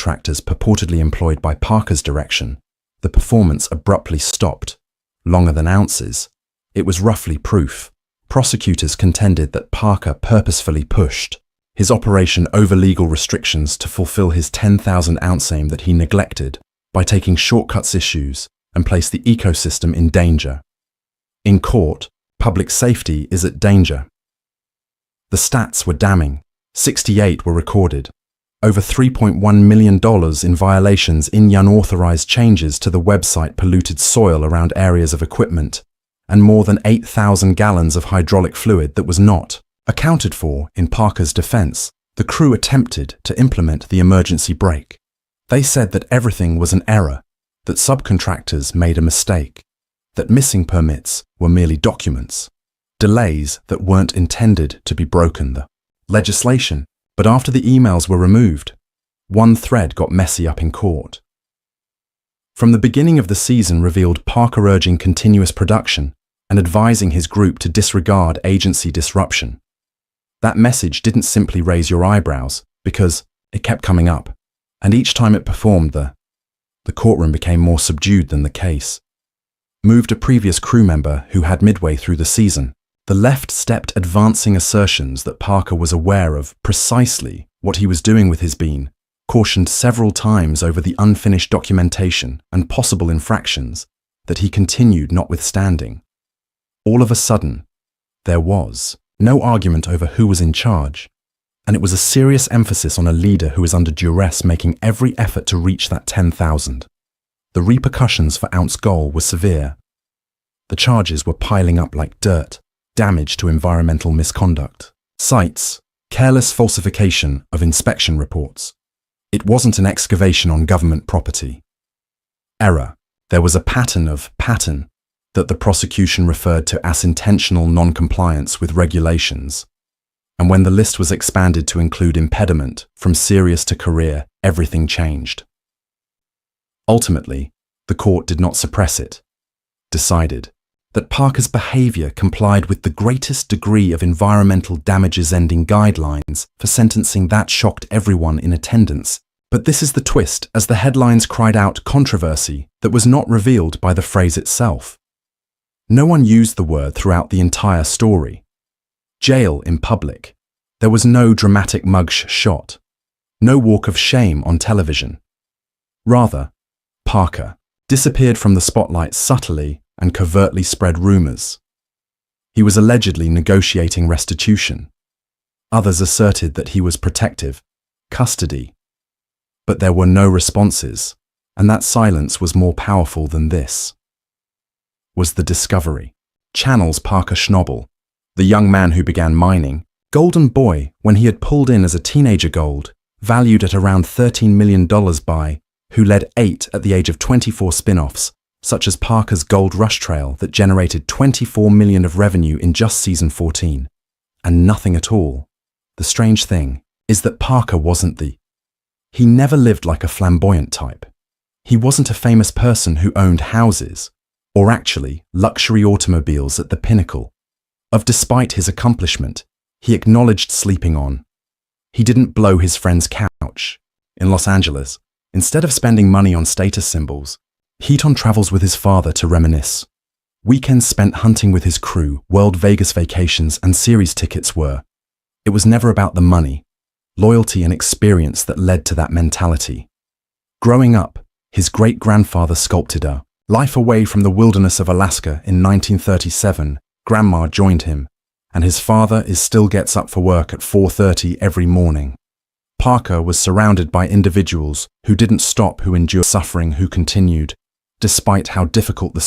subcontractors purportedly employed by Parker's direction, the performance abruptly stopped. Longer than ounces, it was roughly proof. Prosecutors contended that Parker purposefully pushed his operation over legal restrictions to fulfill his 10,000-ounce aim that he neglected by taking shortcuts issues and placed the ecosystem in danger. In court, public safety is at danger. The stats were damning. 68 were recorded. Over $3.1 million in violations in unauthorized changes to the website polluted soil around areas of equipment, and more than 8,000 gallons of hydraulic fluid that was not accounted for. In Parker's defense, the crew attempted to implement the emergency brake. They said that everything was an error, that subcontractors made a mistake, that missing permits were merely documents, delays that weren't intended to be broken. The legislation. But after the emails were removed, one thread got messy up in court. From the beginning of the season revealed Parker urging continuous production and advising his group to disregard agency disruption. That message didn't simply raise your eyebrows, because it kept coming up, and each time it performed, the courtroom became more subdued than the case. Moved a previous crew member who had midway through the season. The left stepped advancing assertions that Parker was aware of precisely what he was doing with his bean, cautioned several times over the unfinished documentation and possible infractions that he continued notwithstanding. All of a sudden, there was no argument over who was in charge, and it was a serious emphasis on a leader who is under duress making every effort to reach that 10,000. The repercussions for ounce goal were severe. The charges were piling up like dirt. Damage to environmental misconduct, cites, careless falsification of inspection reports. It wasn't an excavation on government property. Error. There was a pattern that the prosecution referred to as intentional non-compliance with regulations. And when the list was expanded to include impediment from serious to career, everything changed. Ultimately, the court did not suppress it. Decided that Parker's behavior complied with the greatest degree of environmental damages ending guidelines for sentencing that shocked everyone in attendance. But this is the twist, as the headlines cried out controversy that was not revealed by the phrase itself. No one used the word throughout the entire story. Jail in public. There was no dramatic mugshot. No walk of shame on television. Rather, Parker disappeared from the spotlight subtly and covertly spread rumors. He was allegedly negotiating restitution. Others asserted that he was protective custody. But there were no responses, and that silence was more powerful than this. Was the discovery. Channel's Parker Schnabel, the young man who began mining, golden boy when he had pulled in as a teenager gold, valued at around $13 million by, who led 8 at the age of 24 spin-offs, such as Parker's Gold Rush Trail that generated $24 million of revenue in just season 14, and nothing at all. The strange thing is that Parker wasn't he never lived like a flamboyant type. He wasn't a famous person who owned houses, or actually luxury automobiles at the pinnacle of despite his accomplishment, he acknowledged sleeping on. He didn't blow his friend's couch in Los Angeles. Instead of spending money on status symbols, he'd on travels with his father to reminisce. Weekends spent hunting with his crew, World Vegas vacations and series tickets were. It was never about the money, loyalty and experience that led to that mentality. Growing up, his great-grandfather sculpted a life away from the wilderness of Alaska in 1937. Grandma joined him, and his father still gets up for work at 4:30 every morning. Parker was surrounded by individuals who didn't stop, who endured suffering, who continued, despite how difficult the